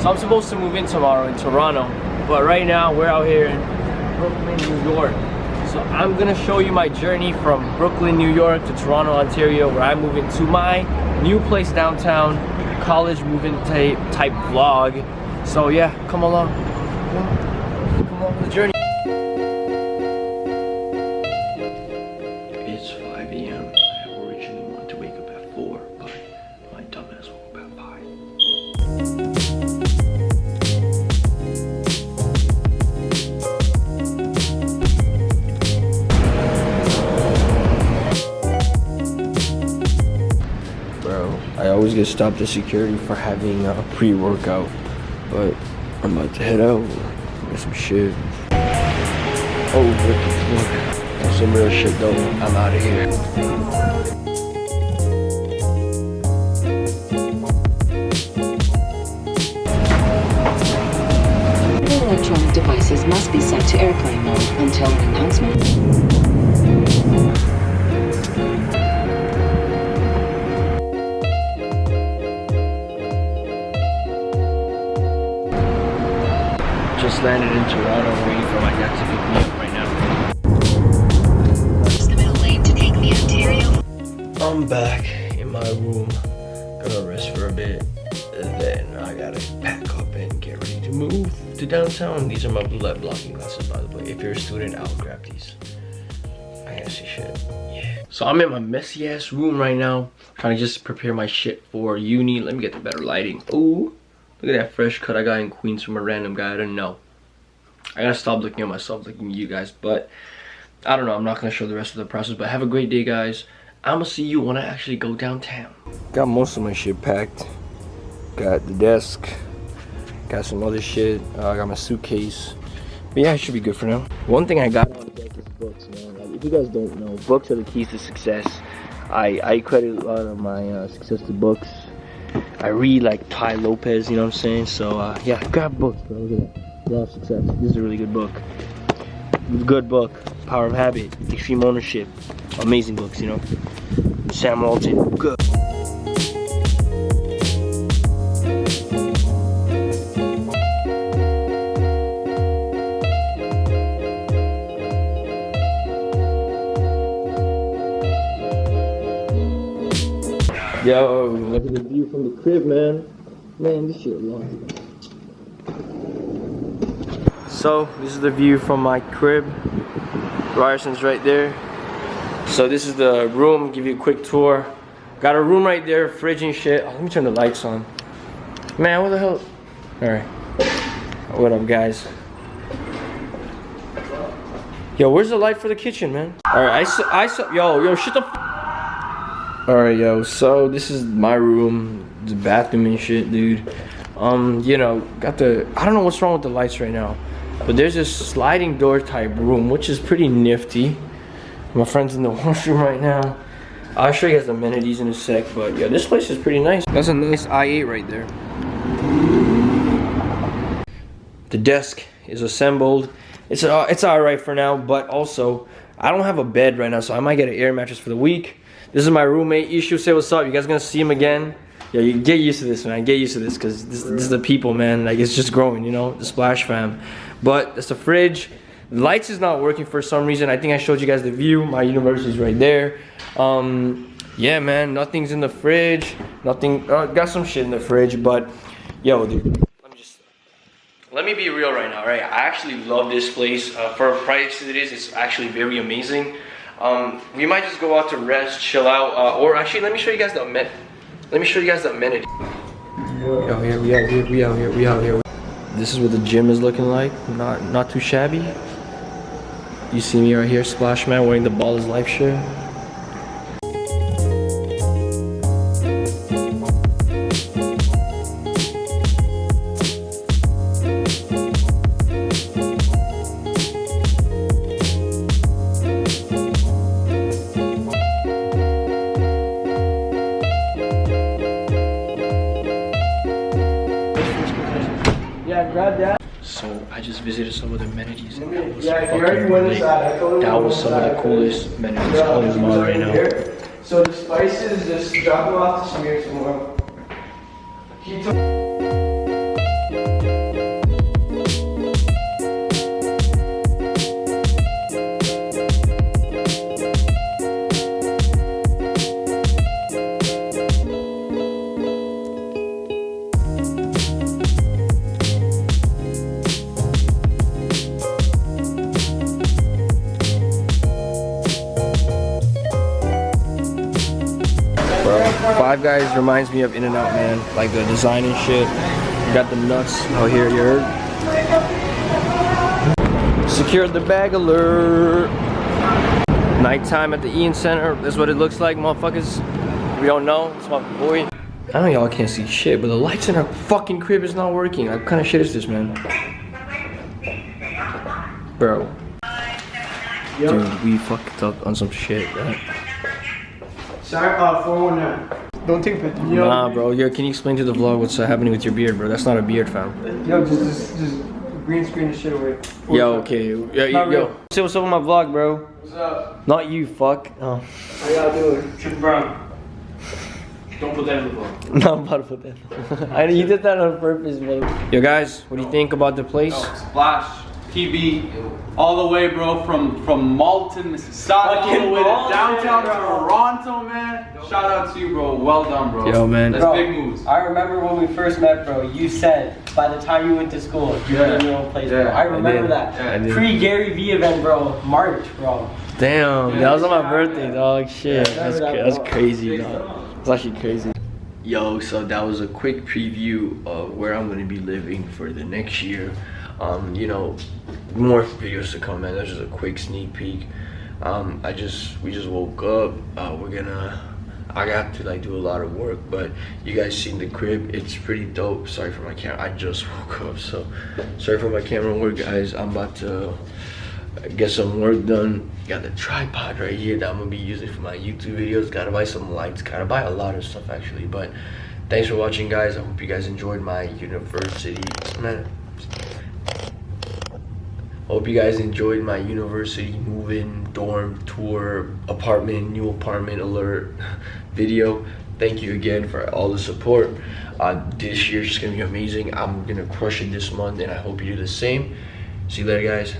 So I'm supposed to move in tomorrow in Toronto, but right now we're out here in Brooklyn, New York. So I'm gonna show you my journey from Brooklyn, New York to Toronto, Ontario, where I move into my new place downtown, college move-in type vlog. So yeah, come along. Come on the journey. It's 5 a.m. I originally wanted to wake up at 4, but my dumbass woke up at 5. I always get stopped at security for having a pre-workout, but I'm about to head out, get some shit. Oh, what the fuck? That's some real shit though. I'm out of here. All electronic devices must be set to airplane mode until an announcement. Just landed in Toronto, waiting for my dad to pick me up right now. Use the middle lane to take the Ontario. I'm back in my room, gonna rest for a bit, and then I gotta pack up and get ready to move to downtown. These are my blue light blocking glasses, by the way. If you're a student, I'll grab these. I gotta see shit. Yeah. So I'm in my messy ass room right now, trying to just prepare my shit for uni. Let me get the better lighting. Ooh. Look at that fresh cut I got in Queens from a random guy I didn't know. I gotta stop looking at myself, looking at you guys, but I don't know, I'm not gonna show the rest of the process, but have a great day, guys. I'm gonna see you when I actually go downtown. Got most of my shit packed. Got the desk, got some other shit, I got my suitcase. But yeah, it should be good for now. One thing I got on deck is books, man. Like, if you guys don't know, books are the keys to success. I credit a lot of my success to books. I read like Tai Lopez, you know what I'm saying? So yeah, grab books, bro. Look at that. Law of Success. This is a really good book. Good book. Power of Habit. Extreme Ownership. Amazing books, you know. Sam Walton. Good. Yo, look at the view from the crib, man. Man, this shit long. So, this is the view from my crib. Ryerson's right there. So this is the room, give you a quick tour. Got a room right there, fridge and shit. Oh, let me turn the lights on. Man, what the hell? Alright. What up, guys? Yo, where's the light for the kitchen, man? Alright, yo, shut the f. Alright, yo, so this is my room, the bathroom and shit, dude. You know, got the, I don't know what's wrong with the lights right now, but there's this sliding door type room, which is pretty nifty. My friend's in the washroom right now. I'll show you guys the amenities in a sec, but yeah, this place is pretty nice. That's a nice i8 right there. The desk is assembled. It's alright for now, but also, I don't have a bed right now, so I might get an air mattress for the week. This is my roommate, Ishu. Say what's up. You guys gonna see him again? Yeah, you get used to this, man. Get used to this, because this is the people, man. Like, it's just growing, you know, the Splash fam. But that's the fridge. The lights is not working for some reason. I think I showed you guys the view. My university's right there. Yeah, man, nothing's in the fridge. Nothing, got some shit in the fridge, but yo, dude, let me be real right now, right? I actually love this place. For a price it is, it's actually very amazing. We might just go out to rest, chill out, or actually, let me show you guys the amenity. Yo, here we out here. This is what the gym is looking like. Not too shabby. You see me right here, Splash Man, wearing the Ball is Life shirt. Yeah, grab that. So I just visited some of the amenities and that was fucking lit. That was some of the coolest amenities on the mall right now. So the spices, just drop them off to Samir tomorrow. Five Guys reminds me of In-N-Out, man. Like the design and shit. You got the nuts out here, you heard? Secure the bag alert. Nighttime at the Ian Center. That's what it looks like, motherfuckers. If you don't know, it's my boy. I know y'all can't see shit, but the lights in our fucking crib is not working. What kind of shit is this, man? Bro. Yep. Dude, we fucked up on some shit, right? Sorry, 419. Don't take pictures. Nah, bro. Yo, can you explain to the vlog what's happening with your beard, bro? That's not a beard, fam. Yo, just green screen the shit away. Yo, okay. Yo. Say what's up with my vlog, bro. What's up? Not you, fuck. Oh. How y'all doing? Triple Brown. Don't put that in the vlog. No, I'm about to put that. You did that on purpose, bro. Yo, guys, what do you think about the place? Splash TV, all the way, bro, from Malton, Mississauga, all the way to downtown Toronto, man. Shout out to you, bro. Well done, bro. Yo, man. That's big moves. I remember when we first met, bro. You said by the time you went to school, you were in your own place, bro. I remember that. I did. Pre-Gary V event, bro. March, bro. Damn, that was on my birthday, dog. Shit, Yeah, that's crazy, dog. It's actually crazy. Yo, so that was a quick preview of where I'm gonna be living for the next year. You know, more videos to come, man. That's just a quick sneak peek. We just woke up. I got to like do a lot of work, but you guys seen the crib. It's pretty dope. Sorry for my camera. I just woke up, so sorry for my camera work, guys. I'm about to get some work done. Got the tripod right here that I'm gonna be using for my YouTube videos. Gotta buy some lights. Gotta buy a lot of stuff actually. But thanks for watching, guys. I hope you guys enjoyed my university, man. Hope you guys enjoyed my university move-in, dorm tour, new apartment alert video. Thank you again for all the support. This year's just gonna be amazing. I'm gonna crush it this month, and I hope you do the same. See you later, guys.